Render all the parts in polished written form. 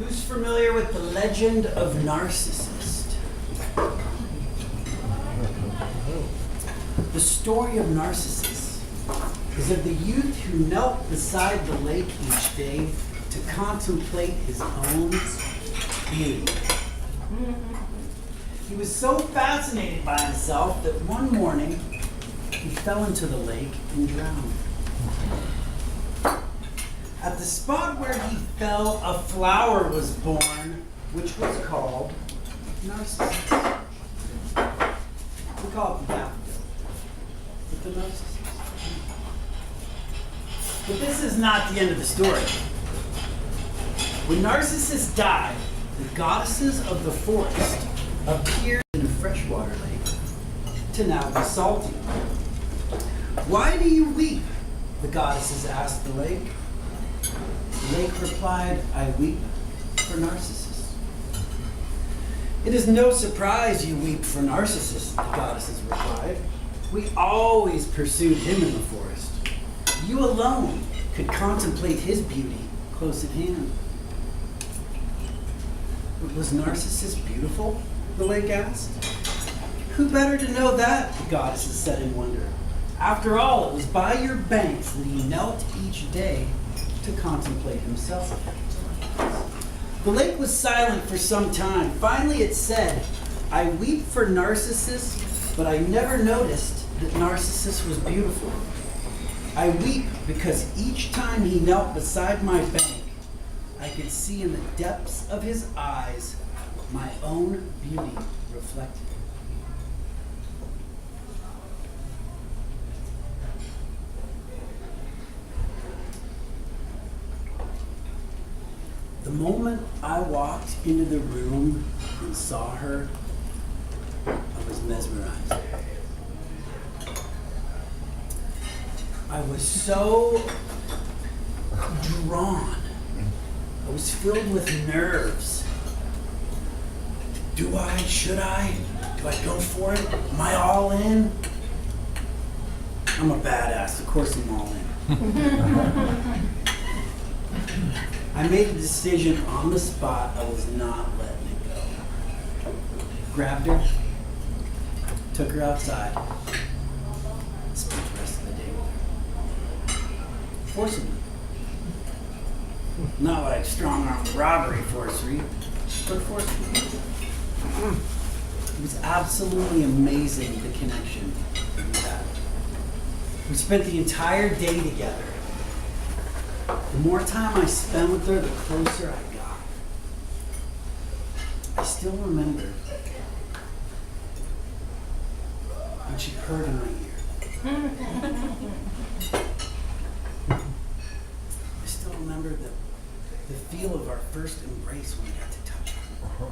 Who's familiar with the legend of Narcissus? The story of Narcissus is of the youth who knelt beside the lake each day to contemplate his own beauty. He was so fascinated by himself that one morning he fell into the lake and drowned. At the spot where he fell, a flower was born, which was called Narcissus. We call it the daffodil, but the Narcissus. But this is not the end of the story. When Narcissus died, the goddesses of the forest appeared in a freshwater lake to now be salty. "Why do you weep?" the goddesses asked the lake. The lake replied, "I weep for Narcissus." "It is no surprise you weep for Narcissus," the goddesses replied. "We always pursued him in the forest. You alone could contemplate his beauty close at hand." "But was Narcissus beautiful?" the lake asked. "Who better to know that?" the goddesses said in wonder. "After all, it was by your banks that he knelt each day to contemplate himself." The lake was silent for some time. Finally it said, "I weep for Narcissus, but I never noticed that Narcissus was beautiful. I weep because each time he knelt beside my bank, I could see in the depths of his eyes my own beauty reflected." The moment I walked into the room and saw her, I was mesmerized. I was so drawn. I was filled with nerves. Do I? Should I? Do I go for it? Am I all in? I'm a badass. Of course I'm all in. I made a decision on the spot. I was not letting it go. Grabbed her, took her outside, spent the rest of the day with her. Forcibly. Not like strong-arm robbery forcery, but forcibly. It was absolutely amazing, the connection that we had. We spent the entire day together. The more time I spent with her, the closer I got. I still remember when she purred in my ear. I still remember the feel of our first embrace when I got to touch her.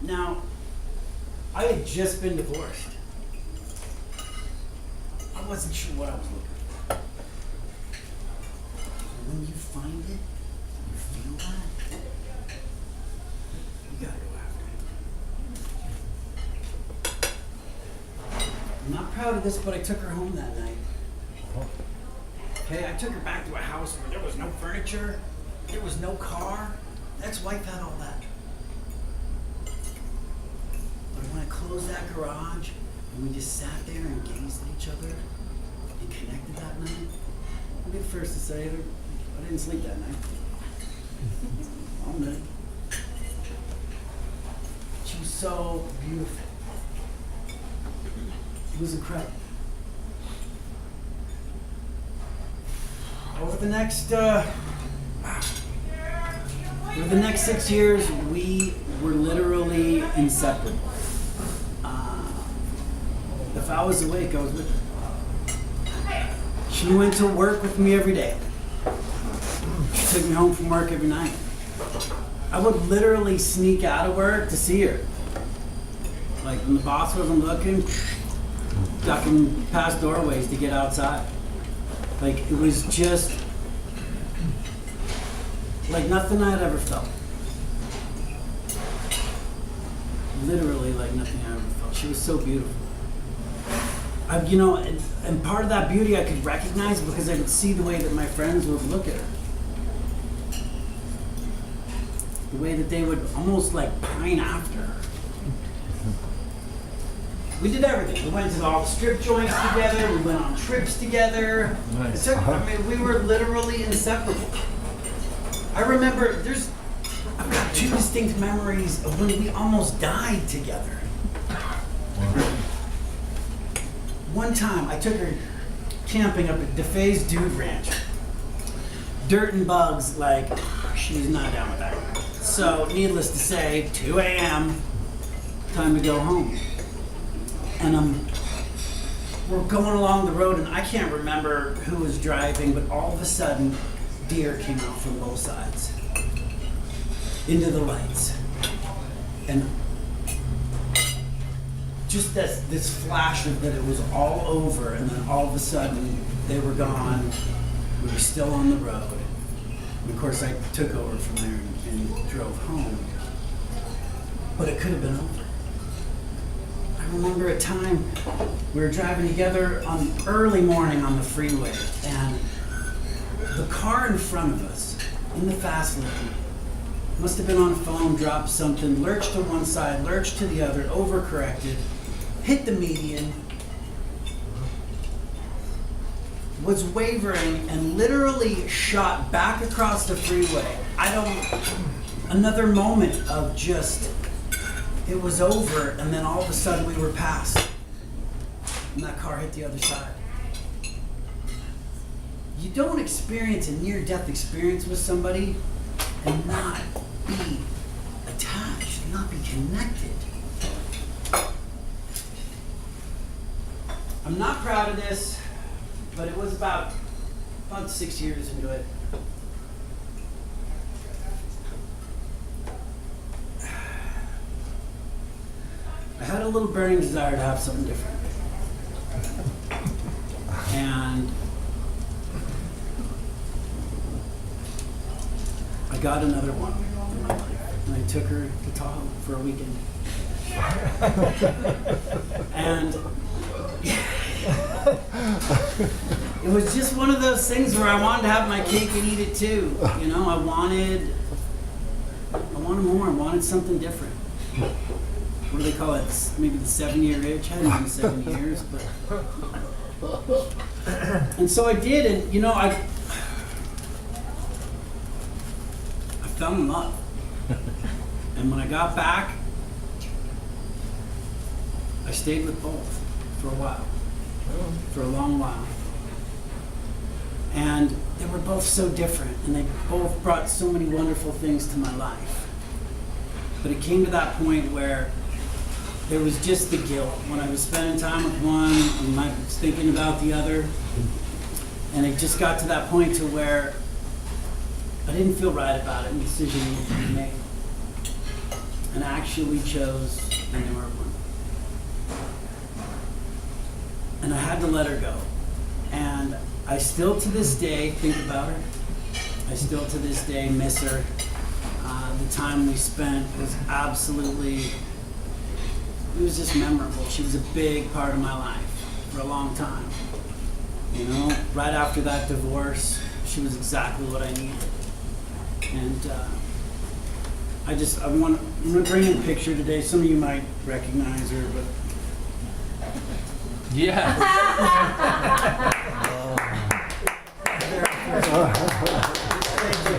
Now, I had just been divorced. I wasn't sure what I was looking for. And when you find it, you feel that, you gotta go after it. I'm not proud of this, but I took her home that night. Okay, I took her back to a house where there was no furniture, there was no car. Ex-wife had all that. But when I closed that garage and we just sat there and gazed at each other and connected that night, I'll be the first to say that I didn't sleep that night. All night. She was so beautiful. It was incredible. Over the next 6 years, we were literally inseparable. If I was awake, I was with her. She went to work with me every day. She took me home from work every night. I would literally sneak out of work to see her. Like when the boss wasn't looking, ducking past doorways to get outside. Like it was just like nothing I had ever felt. Literally like nothing I ever felt. She was so beautiful. And part of that beauty I could recognize because I could see the way that my friends would look at her. The way that they would almost like pine after her. We did everything. We went to all the strip joints together. We went on trips together. Nice. We were literally inseparable. I remember I've got two distinct memories of when we almost died together. One time I took her camping up at DeFay's Dude Ranch. Dirt and bugs, like, she was not down with that. So, needless to say, 2 a.m., time to go home. And we're going along the road, and I can't remember who was driving, but all of a sudden, deer came out from both sides into the lights. And just this flash of that it was all over, and then all of a sudden, they were gone. We were still on the road. And of course, I took over from there and drove home. But it could have been over. I remember a time we were driving together on early morning on the freeway, and the car in front of us, in the fast lane, must have been on a phone, dropped something, lurched to one side, lurched to the other, overcorrected, hit the median, was wavering, and literally shot back across the freeway. Another moment of just, it was over, and then all of a sudden we were past, and that car hit the other side. You don't experience a near-death experience with somebody and not be attached, not be connected. I'm not proud of this, but it was about 6 years into it. I had a little burning desire to have something different. And I got another one in my life, and I took her to Tahoe for a weekend. And it was just one of those things where I wanted to have my cake and eat it too. You know, I wanted more. I wanted something different. What do they call it? Maybe the 7-year itch. I hadn't been 7 years, but. And so I did, and you know, I fell in love. And when I got back, I stayed with both for a while, for a long while. And they were both so different, and they both brought so many wonderful things to my life. But it came to that point where there was just the guilt. When I was spending time with one, and I was thinking about the other, and it just got to that point to where I didn't feel right about it, and the decision needed to be made. And I actually chose the newer one. And I had to let her go. And I still to this day think about her. I still to this day miss her. The time we spent was absolutely, it was just memorable. She was a big part of my life for a long time. You know, right after that divorce, she was exactly what I needed. And I'm gonna bring in a picture today. Some of you might recognize her, but Yeah. thank you.